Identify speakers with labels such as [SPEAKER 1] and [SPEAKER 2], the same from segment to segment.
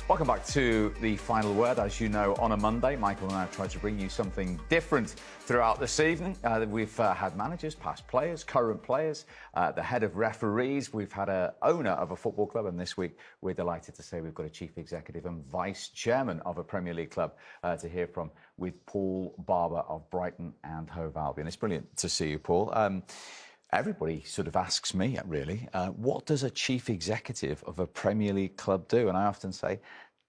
[SPEAKER 1] Welcome back to The Final Word. As you know, on a Monday, Michael and I have tried to bring you something different throughout this evening. We've had managers, past players, current players, the head of referees. We've had an owner of a football club, and this week we're delighted to say we've got a chief executive and vice chairman of a Premier League club to hear from with Paul Barber of Brighton and Hove Albion. It's brilliant to see you, Paul. Everybody sort of asks me, really, what does a chief executive of a Premier League club do? And I often say,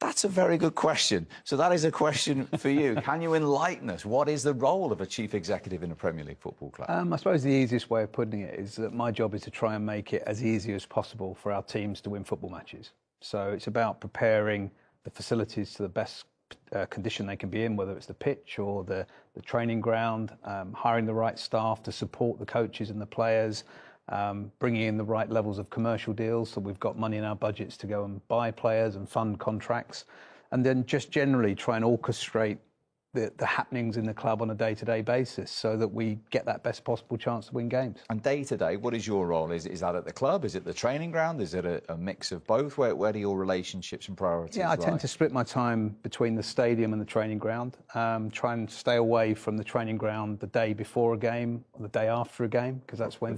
[SPEAKER 1] that's a very good question. So that is a question for you. Can you enlighten us? What is the role of a chief executive in a Premier League football club?
[SPEAKER 2] I suppose the easiest way of putting it is that my job is to try and make it as easy as possible for our teams to win football matches. So it's about preparing the facilities to the best condition they can be in, whether it's the pitch or the training ground, hiring the right staff to support the coaches and the players, bringing in the right levels of commercial deals so we've got money in our budgets to go and buy players and fund contracts, and then just generally try and orchestrate the happenings in the club on a day-to-day basis so that we get that best possible chance to win games. And
[SPEAKER 1] day-to-day, what is your role? Is that at the club? Is it the training ground? Is it a mix of both? Where do your relationships and priorities lie?
[SPEAKER 2] I tend to split my time between the stadium and the training ground. Try and stay away from the training ground the day before a game or the day after a game, because that's when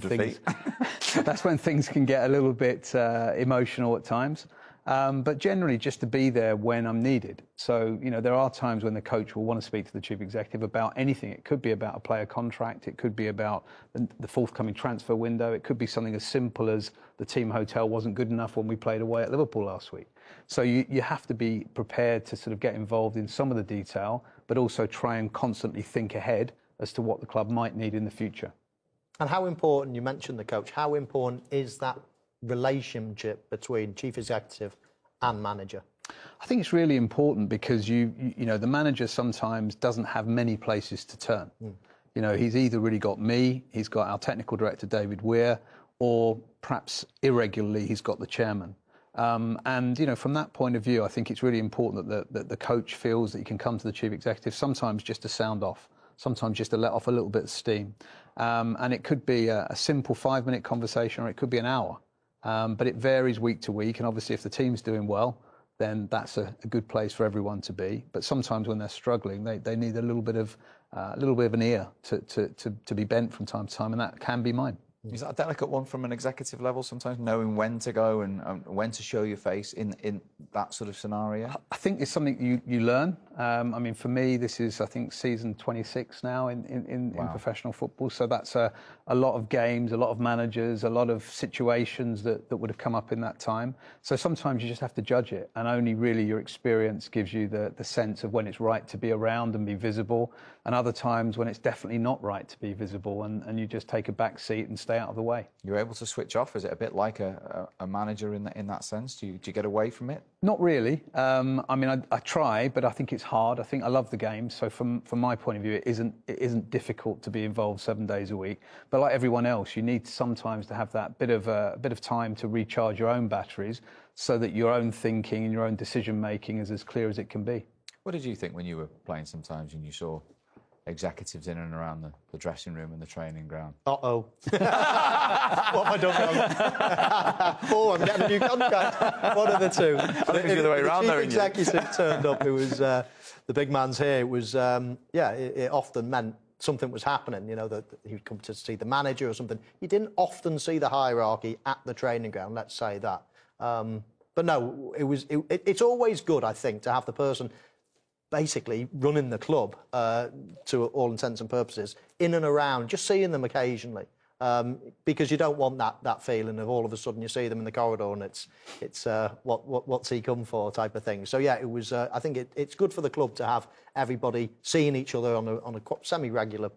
[SPEAKER 2] things can get a little bit emotional at times. But generally just to be there when I'm needed. So, there are times when the coach will want to speak to the chief executive about anything. It could be about a player contract. It could be about the forthcoming transfer window. It could be something as simple as the team hotel wasn't good enough when we played away at Liverpool last week. So you have to be prepared to sort of get involved in some of the detail, but also try and constantly think ahead as to what the club might need in the future.
[SPEAKER 3] And how important, you mentioned the coach, how important is that relationship between chief executive and manager?
[SPEAKER 2] I think it's really important because you know the manager sometimes doesn't have many places to turn. He's either really got me, he's got our technical director David Weir, or perhaps irregularly he's got the chairman. And from that point of view, I think it's really important that the coach feels that he can come to the chief executive sometimes just to sound off, sometimes just to let off a little bit of steam. And it could be a simple 5-minute conversation, or it could be an hour. But it varies week to week, and obviously if the team's doing well, then that's a good place for everyone to be. But sometimes when they're struggling, they need a little bit of an ear to be bent from time to time, and that can be mine.
[SPEAKER 1] Is that a delicate one from an executive level, sometimes knowing when to go and when to show your face in that sort of scenario?
[SPEAKER 2] I think it's something you learn. For me, this is, I think, season 26 now in professional football. So that's a lot of games, a lot of managers, a lot of situations that would have come up in that time. So sometimes you just have to judge it, and only really your experience gives you the sense of when it's right to be around and be visible, and other times when it's definitely not right to be visible, and you just take a back seat and stay out of the way. You're
[SPEAKER 1] able to switch off? Is it a bit like a manager in that sense? Do you get away from it?
[SPEAKER 2] Not really. I try, but I think it's hard. I love the game. So from my point of view, it isn't difficult to be involved 7 days a week. But like everyone else, you need sometimes to have that bit of time to recharge your own batteries so that your own thinking and your own decision making is as clear as it can be.
[SPEAKER 1] What did you think when you were playing sometimes and you saw executives in and around the dressing room and the training ground?
[SPEAKER 3] Uh-oh. What have I done wrong? Oh, I'm getting a new contract. One of the two.
[SPEAKER 1] I think it's the other way around, though.
[SPEAKER 3] The chief executive turned up, who was the big man's here. It was, it often meant something was happening, that he would come to see the manager or something. You didn't often see the hierarchy at the training ground, let's say that. But no, it's always good, I think, to have the person basically running the club, to all intents and purposes, in and around, just seeing them occasionally, because you don't want that feeling of all of a sudden you see them in the corridor and it's what's he come for type of thing. So yeah, it was. I think it's good for the club to have everybody seeing each other on a semi-regular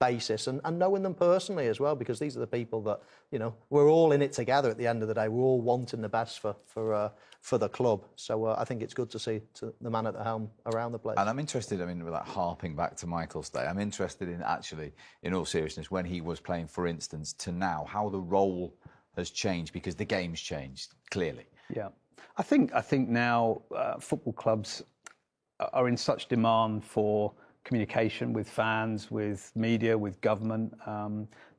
[SPEAKER 3] basis and knowing them personally as well, because these are the people that we're all in it together at the end of the day. We're all wanting the best for the club. So I think it's good to see the man at the helm around the place.
[SPEAKER 1] And I'm interested, without harping back to Michael's day, I'm interested in actually, in all seriousness, when he was playing, for instance, to now, how the role has changed, because the game's changed, clearly.
[SPEAKER 2] Yeah. I think now football clubs are in such demand for communication with fans, with media, with government,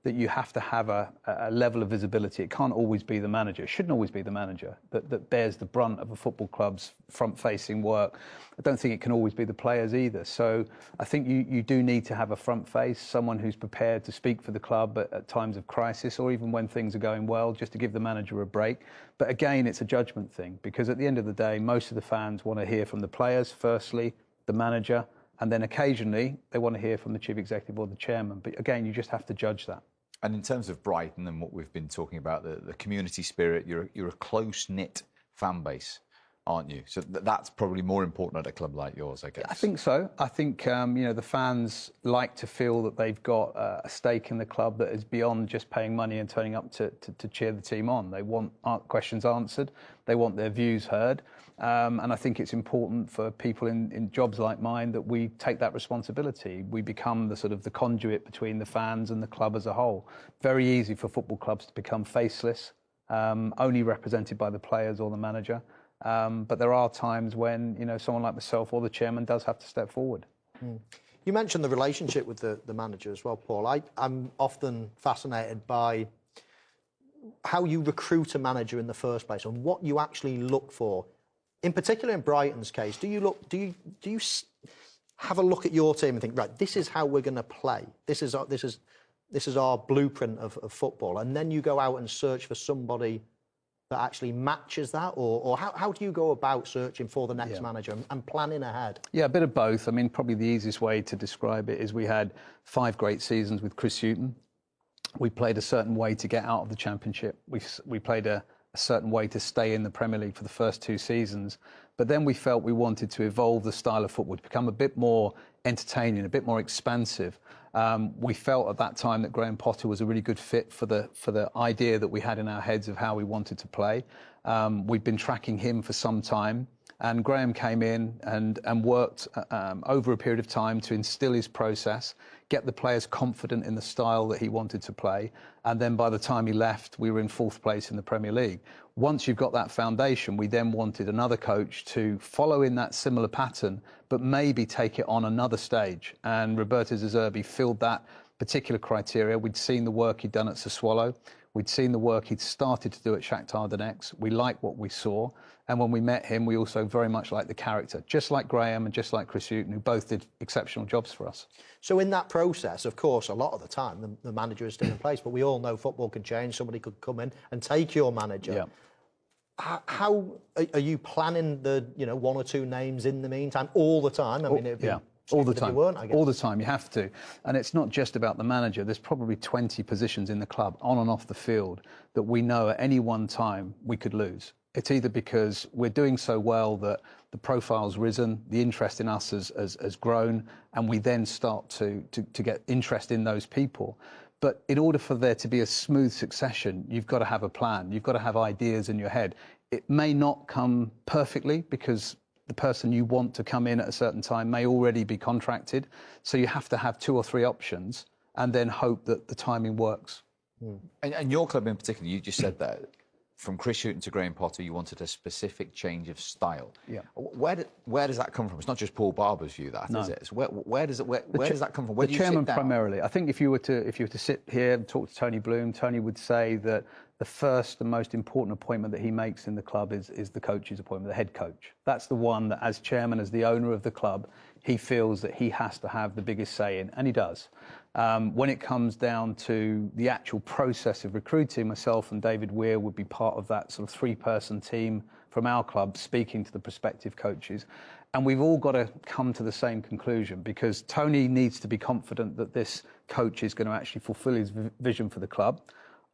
[SPEAKER 2] that you have to have a level of visibility. It can't always be the manager. It shouldn't always be the manager that bears the brunt of a football club's front-facing work. I don't think it can always be the players either. So I think you do need to have a front face, someone who's prepared to speak for the club at times of crisis, or even when things are going well, just to give the manager a break. But again, it's a judgment thing, because at the end of the day, most of the fans want to hear from the players, firstly, the manager, and then occasionally they want to hear from the chief executive or the chairman. But again, you just have to judge that.
[SPEAKER 1] And in terms of Brighton and what we've been talking about, the community spirit, you're a close-knit fan base, aren't you? So that's probably more important at a club like yours, I guess.
[SPEAKER 2] I think so. I think the fans like to feel that they've got a stake in the club that is beyond just paying money and turning up to cheer the team on. They want questions answered. They want their views heard. And I think it's important for people in jobs like mine that we take that responsibility. We become the conduit between the fans and the club as a whole. Very easy for football clubs to become faceless, only represented by the players or the manager. But there are times when someone like myself or the chairman does have to step forward.
[SPEAKER 3] You mentioned the relationship with the manager as well, Paul. I'm often fascinated by how you recruit a manager in the first place and what you actually look for. In particular, in Brighton's case, do you have a look at your team and think, right, this is how we're going to play. This is our blueprint of football, and then you go out and search for somebody that actually matches that, or how do you go about searching for the next manager and planning ahead? Yeah,
[SPEAKER 2] a bit of both. I mean, probably the easiest way to describe it is we had 5 great seasons with Chris Hughton. We played a certain way to get out of the Championship. We played a certain way to stay in the Premier League for the first 2 seasons. But then we felt we wanted to evolve the style of football to become a bit more entertaining, a bit more expansive. We felt at that time that Graham Potter was a really good fit for the idea that we had in our heads of how we wanted to play. We've been tracking him for some time, and Graham came in and worked over a period of time to instill his process, get the players confident in the style that he wanted to play, and then by the time he left, we were in 4th place in the Premier League. Once you've got that foundation, we then wanted another coach to follow in that similar pattern, but maybe take it on another stage. And Roberto De Zerbi filled that particular criteria. We'd seen the work he'd done at Sassuolo. We'd seen the work he'd started to do at Shakhtar Donetsk. We liked what we saw. And when we met him, we also very much liked the character, just like Graham and just like Chris Hughton, who both did exceptional jobs for us.
[SPEAKER 3] So in that process, of course, a lot of the time, the manager is still in place, but we all know football can change. Somebody could come in and take your manager.
[SPEAKER 2] Yeah.
[SPEAKER 3] How are you planning the 1 or 2 names in the meantime all the time? I mean, it'd be
[SPEAKER 2] all the time.
[SPEAKER 3] You weren't, I guess.
[SPEAKER 2] All the time, you have to. And it's not just about the manager. There's probably 20 positions in the club, on and off the field, that we know at any one time we could lose. It's either because we're doing so well that the profile's risen, the interest in us has grown, and we then start to get interest in those people. But in order for there to be a smooth succession, you've got to have a plan. You've got to have ideas in your head. It may not come perfectly because the person you want to come in at a certain time may already be contracted. So you have to have 2 or 3 options and then hope that the timing works.
[SPEAKER 1] And your club in particular, you just said that from Chris Hughton to Graham Potter, you wanted a specific change of style.
[SPEAKER 2] Yeah.
[SPEAKER 1] Where does that come from? It's not just Paul Barber's view, is it? So where does that come from? Where
[SPEAKER 2] the
[SPEAKER 1] do you
[SPEAKER 2] chairman
[SPEAKER 1] sit down?
[SPEAKER 2] primarily. I think if you were to sit here and talk to Tony Bloom, Tony would say that the first and most important appointment that he makes in the club is the coach's appointment, the head coach. That's the one that, as chairman, as the owner of the club, he feels that he has to have the biggest say in, and he does. When it comes down to the actual process of recruiting, myself and David Weir would be part of that sort of 3-person team from our club speaking to the prospective coaches. And we've all got to come to the same conclusion, because Tony needs to be confident that this coach is going to actually fulfil his vision for the club.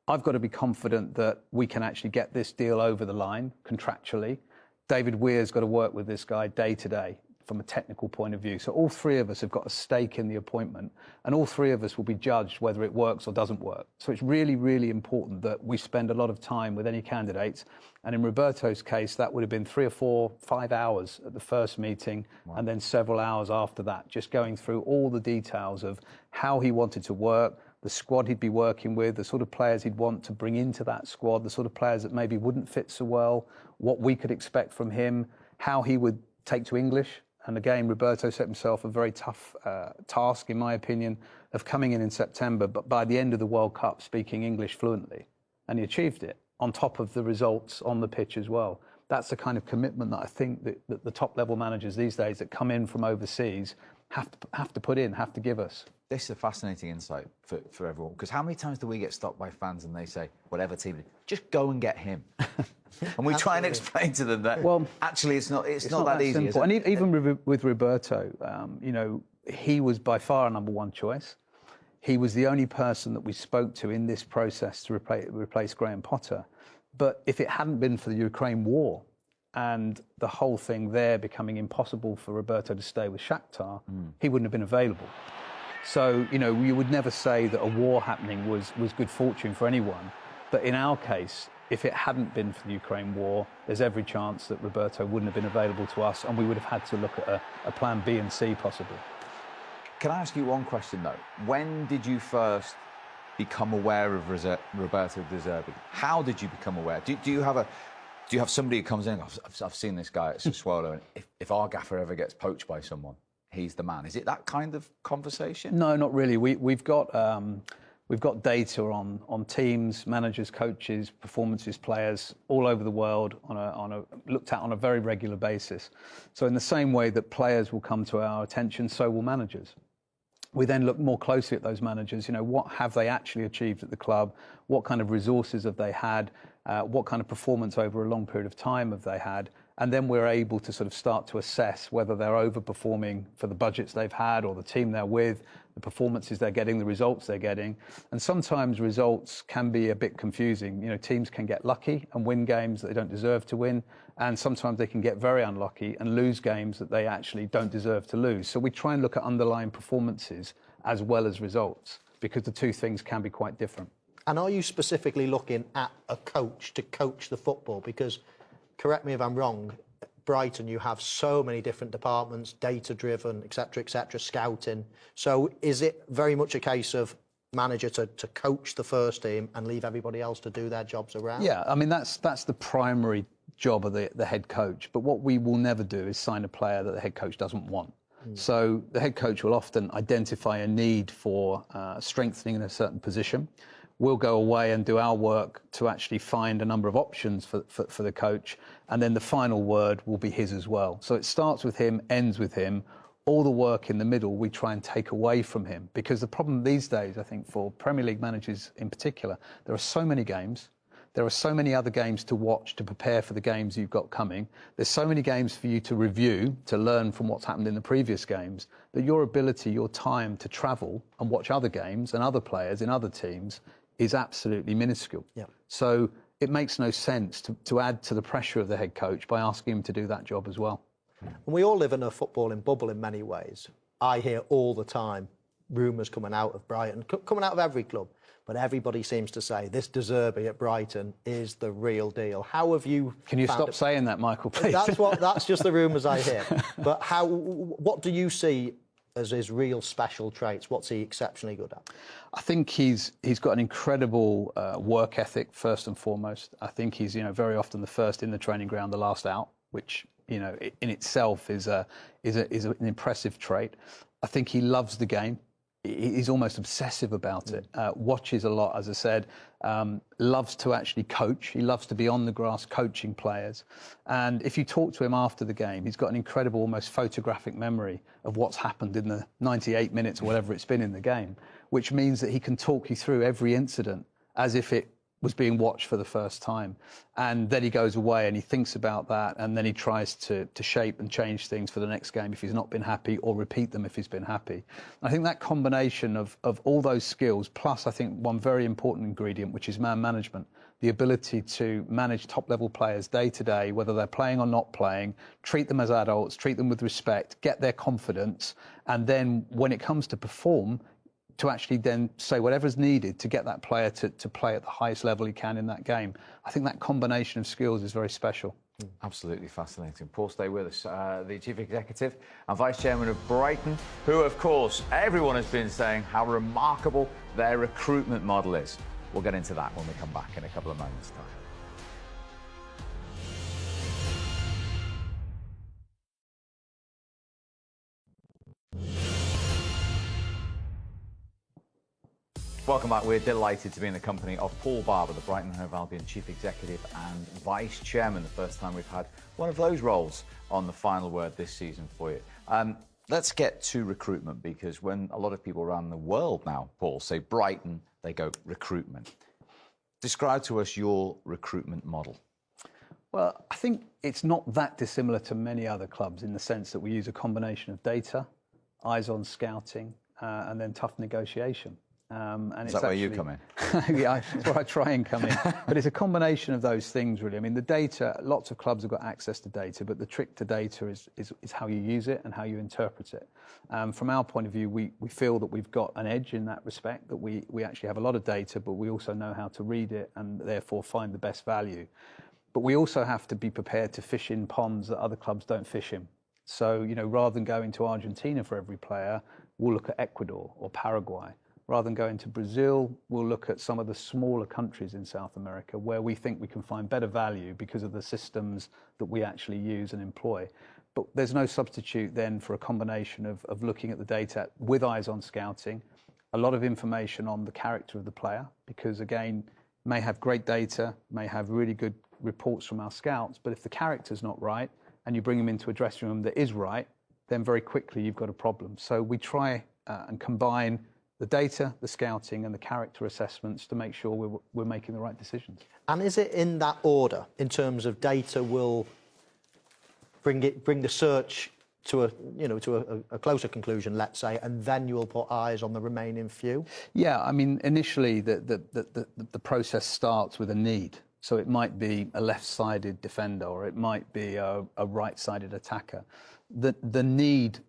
[SPEAKER 2] I've got to be confident that we can actually get this deal over the line contractually. David Weir's got to work with this guy day to day from a technical point of view. So all 3 of us have got a stake in the appointment, and all 3 of us will be judged whether it works or doesn't work. So it's really, really important that we spend a lot of time with any candidates. And in Roberto's case, that would have been 3 or 4, 5 hours at the first meeting, and then several hours after that, just going through all the details of how he wanted to work, the squad he'd be working with, the sort of players he'd want to bring into that squad, the sort of players that maybe wouldn't fit so well, what we could expect from him, how he would take to English. And again, Roberto set himself a very tough task, in my opinion, of coming in September, but by the end of the World Cup, speaking English fluently. And he achieved it, on top of the results on the pitch as well. That's the kind of commitment that I think that the top-level managers these days that come in from overseas have to put in, have to give us.
[SPEAKER 1] This is a fascinating insight for everyone, because how many times do we get stopped by fans and they say, whatever team, just go and get him? And we try and explain to them that, well, actually, it's not that easy.
[SPEAKER 2] Simple. And even with Roberto, you know, he was by far a number one choice. He was the only person that we spoke to in this process to replace Graham Potter. But if it hadn't been for the Ukraine war and the whole thing there becoming impossible for Roberto to stay with Shakhtar, he wouldn't have been available. So, you know, you would never say that a war happening was good fortune for anyone. But in our case, if it hadn't been for the Ukraine war, there's every chance that Roberto wouldn't have been available to us, and we would have had to look at a plan B and C possibly.
[SPEAKER 1] Can I ask you one question, though? When did you first become aware of Roberto De Zerbi? How did you become aware? Do you have somebody who comes in, I've seen this guy at Sassuolo, and if our gaffer ever gets poached by someone, he's the man. Is it that kind of conversation?
[SPEAKER 2] No, not really. We've got data on teams, managers, coaches, performances, players all over the world looked at on a very regular basis. So in the same way that players will come to our attention, so will managers. We then look more closely at those managers. You know, what have they actually achieved at the club? What kind of resources have they had? What kind of performance over a long period of time have they had? And then we're able to sort of start to assess whether they're overperforming for the budgets they've had or the team they're with, the performances they're getting, the results they're getting. And sometimes results can be a bit confusing. You know, teams can get lucky and win games that they don't deserve to win. And sometimes they can get very unlucky and lose games that they actually don't deserve to lose. So we try and look at underlying performances as well as results, because the two things can be quite different.
[SPEAKER 3] And are you specifically looking at a coach to coach the football? Because, correct me if I'm wrong, Brighton, you have so many different departments, data-driven, et cetera, scouting. So is it very much a case of manager to coach the first team and leave everybody else to do their jobs around?
[SPEAKER 2] Yeah, I mean, that's the primary job of the head coach. But what we will never do is sign a player that the head coach doesn't want. So the head coach will often identify a need for strengthening in a certain position. We'll go away and do our work to actually find a number of options for the coach, and then the final word will be his as well. So it starts with him, ends with him. All the work in the middle we try and take away from him, because the problem these days, I think, for Premier League managers in particular, there are so many games. There are so many other games to watch to prepare for the games you've got coming. There's so many games for you to review, to learn from what's happened in the previous games, that your ability, your time to travel and watch other games and other players in other teams is absolutely minuscule. Yeah. So it makes no sense to add to the pressure of the head coach by asking him to do that job as well.
[SPEAKER 3] And we all live in a footballing bubble in many ways. I hear all the time rumours coming out of Brighton, coming out of every club, but everybody seems to say this De Zerbi at Brighton is the real deal. How have you...
[SPEAKER 2] Can you stop saying that, Michael, please?
[SPEAKER 3] That's just the rumours I hear. But what do you see as his real special traits? What's he exceptionally good at?
[SPEAKER 2] I think he's got an incredible work ethic, first and foremost. I think he's, very often the first in the training ground, the last out, which, in itself is an impressive trait. I think he loves the game. He's almost obsessive about it, watches a lot, as I said, loves to actually coach. He loves to be on the grass coaching players. And if you talk to him after the game, he's got an incredible, almost photographic memory of what's happened in the 98 minutes or whatever it's been in the game, which means that he can talk you through every incident as if it was being watched for the first time. And then he goes away and he thinks about that, and then he tries to shape and change things for the next game if he's not been happy, or repeat them if he's been happy. I think that combination of all those skills, plus I think one very important ingredient, which is man management, the ability to manage top-level players day to day, whether they're playing or not playing, treat them as adults, treat them with respect, get their confidence, and then when it comes to perform, to actually then say whatever's needed to get that player to play at the highest level he can in that game. I think that combination of skills is very special.
[SPEAKER 1] Absolutely fascinating. Paul, stay with us. The Chief Executive and Vice Chairman of Brighton, who, of course, everyone has been saying how remarkable their recruitment model is. We'll get into that when we come back in a couple of moments' time. Welcome back. We're delighted to be in the company of Paul Barber, the Brighton & Hove Albion Chief Executive and Vice Chairman. The first time we've had one of those roles on the final word this season for you. Let's get to recruitment, because when a lot of people around the world now, Paul, say Brighton, they go recruitment. Describe to us your recruitment model.
[SPEAKER 2] Well, I think it's not that dissimilar to many other clubs in the sense that we use a combination of data, eyes-on scouting, and then tough negotiation.
[SPEAKER 1] Is that where you come in?
[SPEAKER 2] Yeah, that's where I try and come in. But it's a combination of those things, really. I mean, the data, lots of clubs have got access to data, but the trick to data is how you use it and how you interpret it. From our point of view, we feel that we've got an edge in that respect, that we actually have a lot of data, but we also know how to read it and therefore find the best value. But we also have to be prepared to fish in ponds that other clubs don't fish in. So, rather than going to Argentina for every player, we'll look at Ecuador or Paraguay. Rather than going to Brazil, we'll look at some of the smaller countries in South America where we think we can find better value because of the systems that we actually use and employ. But there's no substitute then for a combination of looking at the data with eyes on scouting, a lot of information on the character of the player, because again, may have great data, may have really good reports from our scouts, but if the character's not right and you bring them into a dressing room that is right, then very quickly you've got a problem. So we try and combine the data, the scouting and the character assessments to make sure we're making the right decisions.
[SPEAKER 3] And is it in that order, in terms of data will bring the search to a closer conclusion, let's say, and then you'll put eyes on the remaining few?
[SPEAKER 2] Yeah, I mean, initially the process starts with a need. So it might be a left-sided defender or it might be a right-sided attacker. The need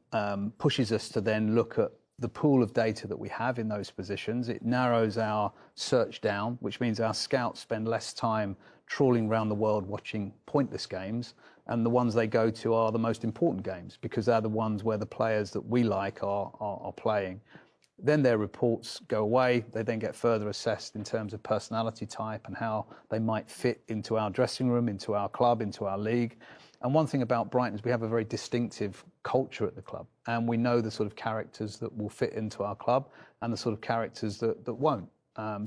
[SPEAKER 2] pushes us to then look at the pool of data that we have in those positions. It narrows our search down, which means our scouts spend less time trawling around the world watching pointless games, and the ones they go to are the most important games because they're the ones where the players that we like are playing. Then their reports go away. They then get further assessed in terms of personality type and how they might fit into our dressing room, into our club, into our league. And one thing about Brighton is we have a very distinctive culture at the club, and we know the sort of characters that will fit into our club and the sort of characters that won't.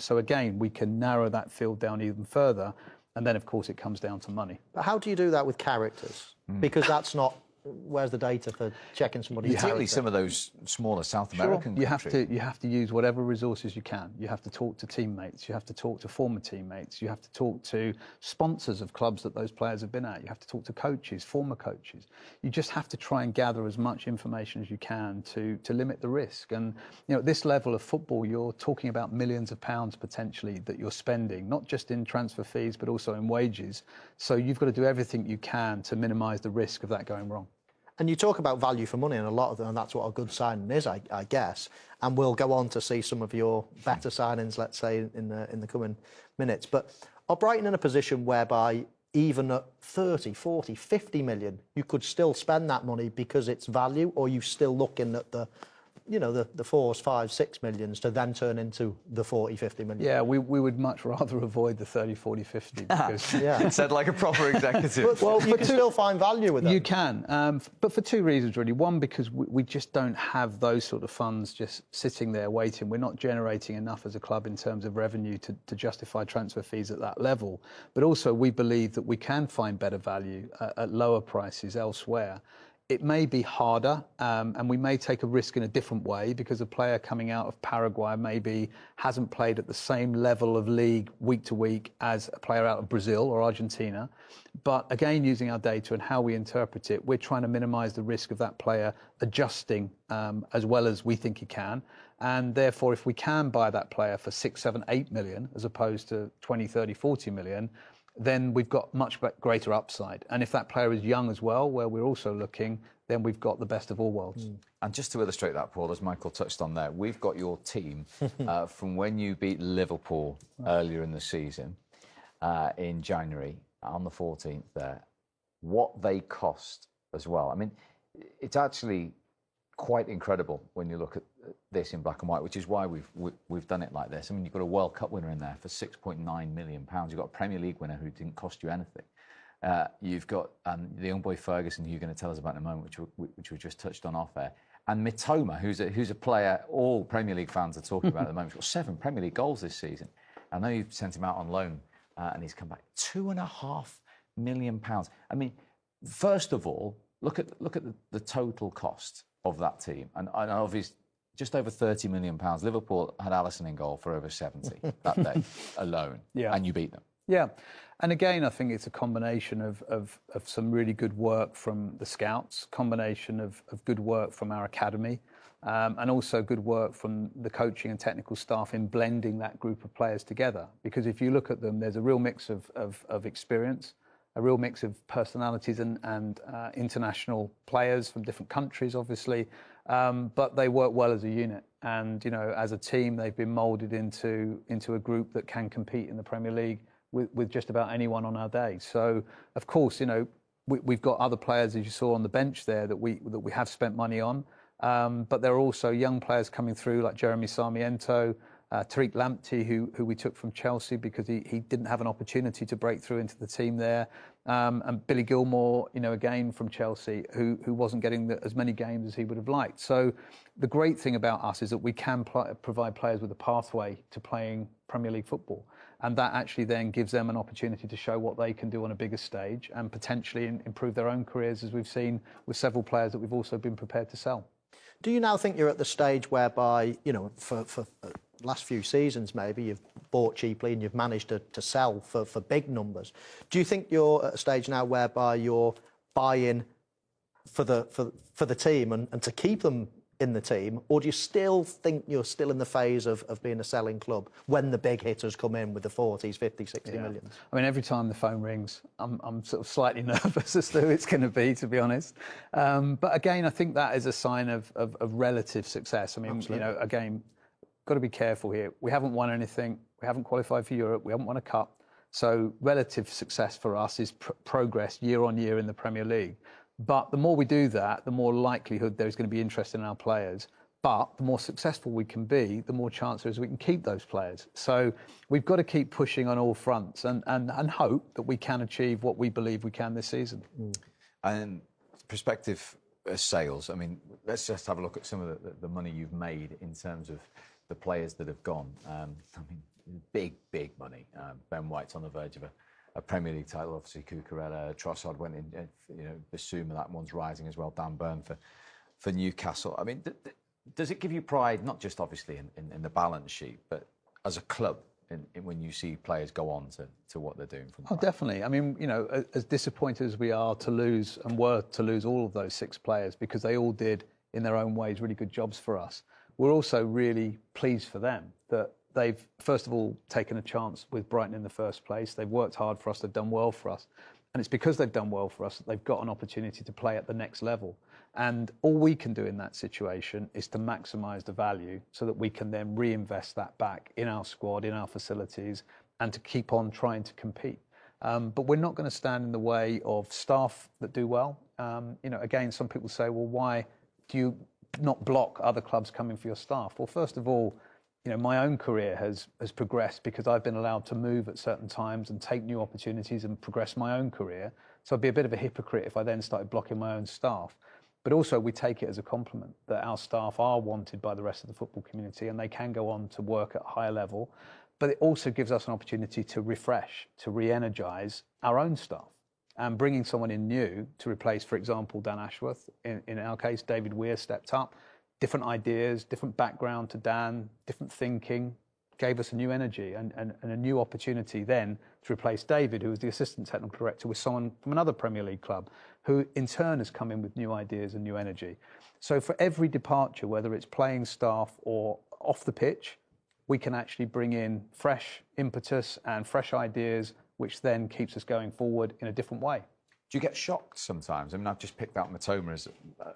[SPEAKER 2] So again, we can narrow that field down even further, and then of course it comes down to money.
[SPEAKER 3] But how do you do that with characters? Because that's not... Where's the data for checking somebody's
[SPEAKER 1] Particularly
[SPEAKER 3] character?
[SPEAKER 1] some of those smaller South American countries.
[SPEAKER 2] You have to use whatever resources you can. You have to talk to teammates. You have to talk to former teammates. You have to talk to sponsors of clubs that those players have been at. You have to talk to coaches, former coaches. You just have to try and gather as much information as you can to limit the risk. And at this level of football, you're talking about millions of pounds potentially that you're spending, not just in transfer fees, but also in wages. So you've got to do everything you can to minimise the risk of that going wrong.
[SPEAKER 3] And you talk about value for money, and a lot of them, and that's what a good signing is, I guess. And we'll go on to see some of your better signings, let's say, in the coming minutes. But are Brighton in a position whereby even at 30, 40, 50 million, you could still spend that money because it's value, or are you still looking at the 4, 5, 6 millions to then turn into the 40, 50 million?
[SPEAKER 2] Yeah, we would much rather avoid the 30, 40, 50 because...
[SPEAKER 3] Yeah.
[SPEAKER 1] Said like a proper executive.
[SPEAKER 3] Well, you can still find value with them.
[SPEAKER 2] You can, but for two reasons, really. One, because we just don't have those sort of funds just sitting there waiting. We're not generating enough as a club in terms of revenue to justify transfer fees at that level. But also, we believe that we can find better value at lower prices elsewhere. It may be harder, and we may take a risk in a different way because a player coming out of Paraguay maybe hasn't played at the same level of league week to week as a player out of Brazil or Argentina. But again, using our data and how we interpret it, we're trying to minimise the risk of that player adjusting as well as we think he can. And therefore, if we can buy that player for 6, 7, 8 million, as opposed to 20, 30, 40 million, then we've got much greater upside. And if that player is young as well, where we're also looking, then we've got the best of all worlds.
[SPEAKER 1] And just to illustrate that, Paul, as Michael touched on there, we've got your team from when you beat Liverpool earlier in the season in January on the 14th there, what they cost as well. I mean, it's actually quite incredible when you look at this in black and white, which is why we've done it like this. I mean, you've got a World Cup winner in there for £6.9 million. You've got a Premier League winner who didn't cost you anything. You've got the young boy Ferguson, who you're going to tell us about in a moment, which we just touched on off air. And Mitoma, who's a player all Premier League fans are talking about at the moment, he's got 7 Premier League goals this season. I know you've sent him out on loan and he's come back. £2.5 million. I mean, first of all, look at the total cost of that team. And obviously, just over £30 million. Liverpool had Alisson in goal for over 70 that day alone. Yeah. And you beat them.
[SPEAKER 2] Yeah. And again, I think it's a combination of some really good work from the scouts, combination of good work from our academy, and also good work from the coaching and technical staff in blending that group of players together. Because if you look at them, there's a real mix of experience, a real mix of personalities and international players from different countries, obviously, but they work well as a unit. And, you know, as a team, they've been moulded into a group that can compete in the Premier League with just about anyone on our day. So, of course, you know, we've got other players, as you saw on the bench there, that we have spent money on. But there are also young players coming through like Jeremy Sarmiento, Tariq Lamptey, who we took from Chelsea because he didn't have an opportunity to break through into the team there. And Billy Gilmore, you know, again from Chelsea, who wasn't getting as many games as he would have liked. So the great thing about us is that we can provide players with a pathway to playing Premier League football. And that actually then gives them an opportunity to show what they can do on a bigger stage and potentially improve their own careers, as we've seen with several players that we've also been prepared to sell. Do you now think you're at the stage whereby, you know, for last few seasons maybe, you've bought cheaply and you've managed to sell for big numbers? Do you think you're at a stage now whereby you're buying for the team and to keep them in the team, or do you still think you're still in the phase of being a selling club when the big hitters come in with the 40s, 50, 60 millions? I mean, every time the phone rings, I'm sort of slightly nervous as to who it's going to be honest. But again, I think that is a sign of relative success. I mean, Absolutely. You know, again, got to be careful here. We haven't won anything. We haven't qualified for Europe. We haven't won a cup. So relative success for us is progress year on year in the Premier League. But the more we do that, the more likelihood there's going to be interest in our players. But the more successful we can be, the more chance there is we can keep those players. So we've got to keep pushing on all fronts and hope that we can achieve what we believe we can this season.
[SPEAKER 1] And perspective sales, I mean, let's just have a look at some of the money you've made in terms of the players that have gone. I mean, big money. Ben White's on the verge of a Premier League title, obviously Cucurella, Trossard went in, you know, Bissouma, that one's rising as well, Dan Burn for Newcastle. I mean, does it give you pride, not just obviously in the balance sheet, but as a club, when you see players go on to what they're doing from Brighton? Definitely. I mean, you know, as disappointed as we are to lose all of those 6 players, because they all did, in their own ways, really good jobs for us, we're also really pleased for them that they've, first of all, taken a chance with Brighton in the first place. They've worked hard for us. They've done well for us. And it's because they've done well for us that they've got an opportunity to play at the next level. And all we can do in that situation is to maximise the value so that we can then reinvest that back in our squad, in our facilities, and to keep on trying to compete. But we're not going to stand in the way of staff that do well. You know, again, some people say, well, why do you not block other clubs coming for your staff? Well, first of all, you know, my own career has progressed because I've been allowed to move at certain times and take new opportunities and progress my own career. So I'd be a bit of a hypocrite if I then started blocking my own staff. But also we take it as a compliment that our staff are wanted by the rest of the football community and they can go on to work at a higher level. But it also gives us an opportunity to refresh, to re-energise our own staff. And bringing someone in new to replace, for example, Dan Ashworth, in our case, David Weir stepped up. Different ideas, different background to Dan, different thinking, gave us a new energy and a new opportunity then to replace David, who was the assistant technical director, with someone from another Premier League club, who in turn has come in with new ideas and new energy. So for every departure, whether it's playing staff or off the pitch, we can actually bring in fresh impetus and fresh ideas, which then keeps us going forward in a different way. Do you get shocked sometimes? I mean, I've just picked out Mitoma as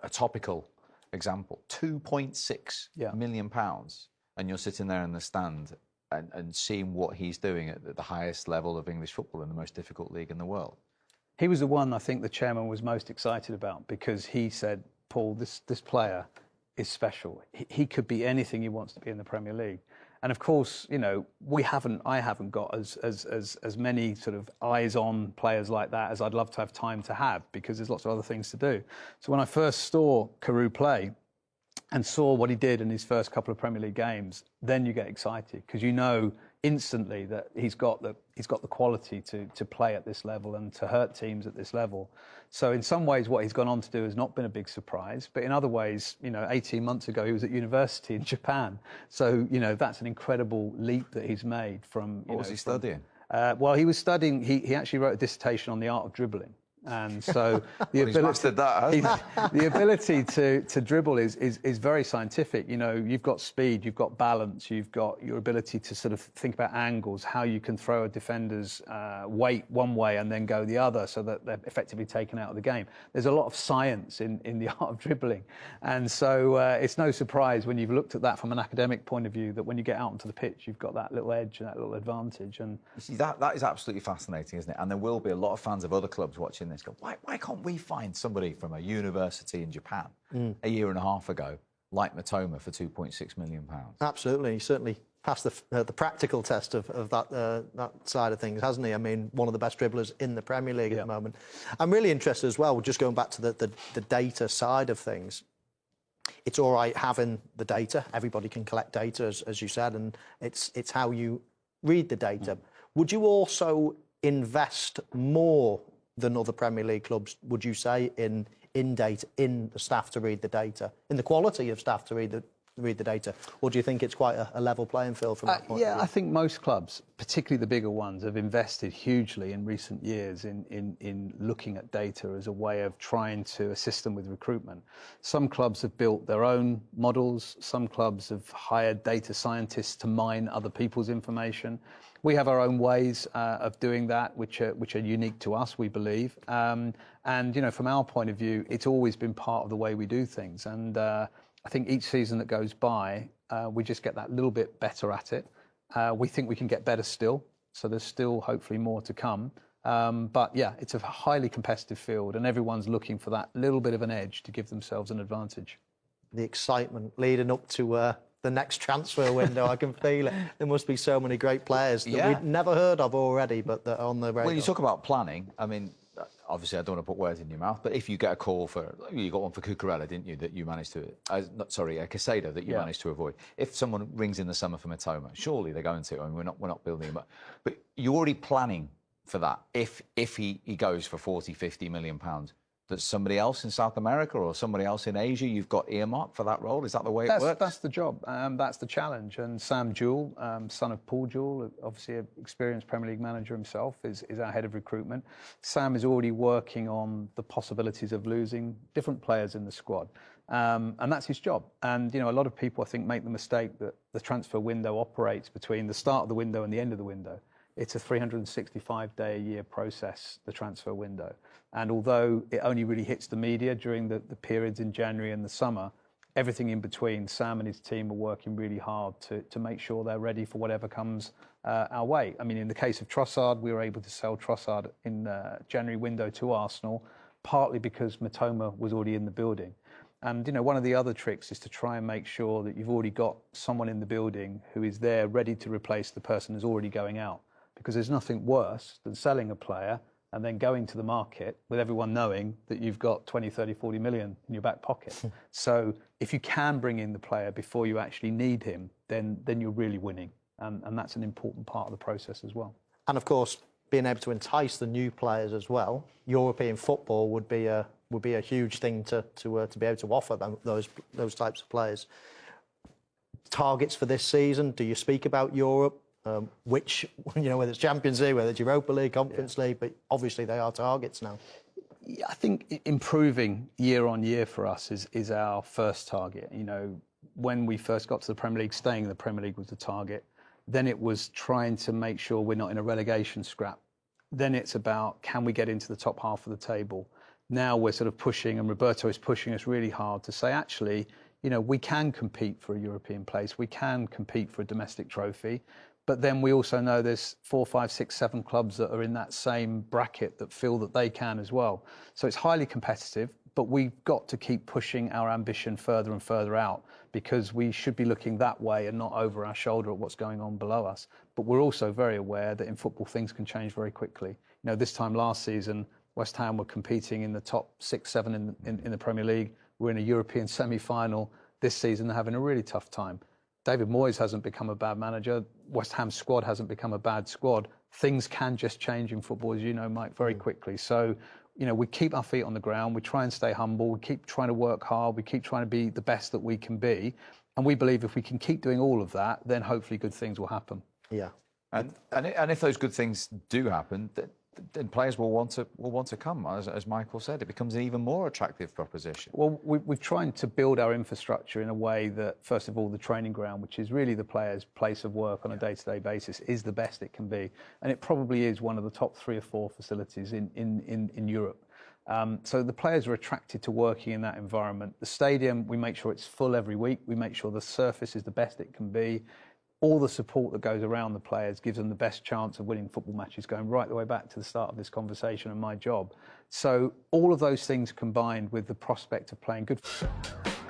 [SPEAKER 1] a topical example. £2.6 million, and you're sitting there in the stand and seeing what he's doing at the highest level of English football in the most difficult league in the world. He was the one I think the chairman was most excited about, because he said, Paul, this player is special. He could be anything he wants to be in the Premier League. And of course, you know, I haven't got as many sort of eyes-on players like that as I'd love to have time to have, because there's lots of other things to do. So when I first saw Carew play,
[SPEAKER 2] and saw what he did in his first couple of Premier League games, then you get excited because you know instantly that he's got the quality to play at this level and to hurt teams at this level. So in some ways, what he's gone on to do has not been a big surprise, but in other ways, 18 months ago he was at university in Japan. So that's an incredible leap that he's made from.
[SPEAKER 1] What was he studying?
[SPEAKER 2] Well, he was studying. He actually wrote a dissertation on the art of dribbling. And so the ability to dribble is very scientific. You've got speed, you've got balance, you've got your ability to sort of think about angles, how you can throw a defender's weight one way and then go the other so that they're effectively taken out of the game. There's a lot of science in the art of dribbling. And so it's no surprise when you've looked at that from an academic point of view that when you get out onto the pitch, you've got that little edge and that little advantage. And
[SPEAKER 1] you see, that is absolutely fascinating, isn't it? And there will be a lot of fans of other clubs watching this go, why can't we find somebody from a university in Japan a year and a half ago like Matoma for £2.6 million?
[SPEAKER 3] Absolutely. He certainly passed the practical test of that side of things, hasn't he? I mean, one of the best dribblers in the Premier League at the moment. I'm really interested as well, just going back to the data side of things. It's all right having the data. Everybody can collect data, as you said, and it's how you read the data. Would you also invest more than other Premier League clubs, would you say, in data, in the staff to read the data, in the quality of staff to read the data? Or do you think it's quite a level playing field from that point of view?
[SPEAKER 2] I think most clubs, particularly the bigger ones, have invested hugely in recent years in looking at data as a way of trying to assist them with recruitment. Some clubs have built their own models. Some clubs have hired data scientists to mine other people's information. We have our own ways of doing that, which are unique to us, we believe. And from our point of view, it's always been part of the way we do things. And I think each season that goes by, we just get that little bit better at it. We think we can get better still, so there's still hopefully more to come. But yeah, it's a highly competitive field, and everyone's looking for that little bit of an edge to give themselves an advantage.
[SPEAKER 3] The excitement leading up to the next transfer window, I can feel it. There must be so many great players that we've never heard of already, but that are on the radar.
[SPEAKER 1] Well, you talk about planning. I mean, obviously, I don't want to put words in your mouth, but if you get a call you got one for Cucurella, didn't you, that you managed to, Casado, that you managed to avoid. If someone rings in the summer for Matoma, surely they're going to. I mean, we're not building him up. But you're already planning for that. If he goes for 40, 50 million pounds, that somebody else in South America or somebody else in Asia you've got earmarked for that role? Is that the way it works?
[SPEAKER 2] That's the job. That's the challenge. And Sam Jewell, son of Paul Jewell, obviously an experienced Premier League manager himself, is our head of recruitment. Sam is already working on the possibilities of losing different players in the squad. And that's his job. And, a lot of people, I think, make the mistake that the transfer window operates between the start of the window and the end of the window. It's a 365-day-a-year process, the transfer window. And although it only really hits the media during the periods in January and the summer, everything in between, Sam and his team are working really hard to make sure they're ready for whatever comes our way. I mean, in the case of Trossard, we were able to sell Trossard in the January window to Arsenal, partly because Matoma was already in the building. And, one of the other tricks is to try and make sure that you've already got someone in the building who is there ready to replace the person who's already going out. Because there's nothing worse than selling a player and then going to the market with everyone knowing that you've got 20, 30, 40 million in your back pocket. So if you can bring in the player before you actually need him, then you're really winning. And that's an important part of the process as well.
[SPEAKER 3] And of course, being able to entice the new players as well. European football would be a huge thing to be able to offer them, those types of players. Targets for this season, do you speak about Europe? Which, whether it's Champions League, whether it's Europa League, Conference League, but obviously they are targets now.
[SPEAKER 2] I think improving year on year for us is our first target. When we first got to the Premier League, staying in the Premier League was the target. Then it was trying to make sure we're not in a relegation scrap. Then it's about, can we get into the top half of the table? Now we're sort of pushing, and Roberto is pushing us really hard to say, actually, we can compete for a European place. We can compete for a domestic trophy. But then we also know there's 4, 5, 6, 7 clubs that are in that same bracket that feel that they can as well. So it's highly competitive, but we've got to keep pushing our ambition further and further out, because we should be looking that way and not over our shoulder at what's going on below us. But we're also very aware that in football things can change very quickly. This time last season, West Ham were competing in the top 6, 7 in the Premier League. We're in a European semi-final. this season are having a really tough time. David Moyes hasn't become a bad manager. West Ham's squad hasn't become a bad squad. Things can just change in football, as you know, Mike, very quickly. So, you know, we keep our feet on the ground. We try and stay humble. We keep trying to work hard. We keep trying to be the best that we can be. And we believe if we can keep doing all of that, then hopefully good things will happen.
[SPEAKER 3] Yeah.
[SPEAKER 1] And if those good things do happen, then players will want to come. As Michael said, it becomes an even more attractive proposition.
[SPEAKER 2] Well, we've tried to build our infrastructure in a way that, first of all, the training ground, which is really the players' place of work on a day-to-day basis, is the best it can be. And it probably is one of the top 3 or 4 facilities in Europe. So the players are attracted to working in that environment. The stadium, we make sure it's full every week. We make sure the surface is the best it can be. All the support that goes around the players gives them the best chance of winning football matches, going right the way back to the start of this conversation and my job. So all of those things combined with the prospect of playing good football.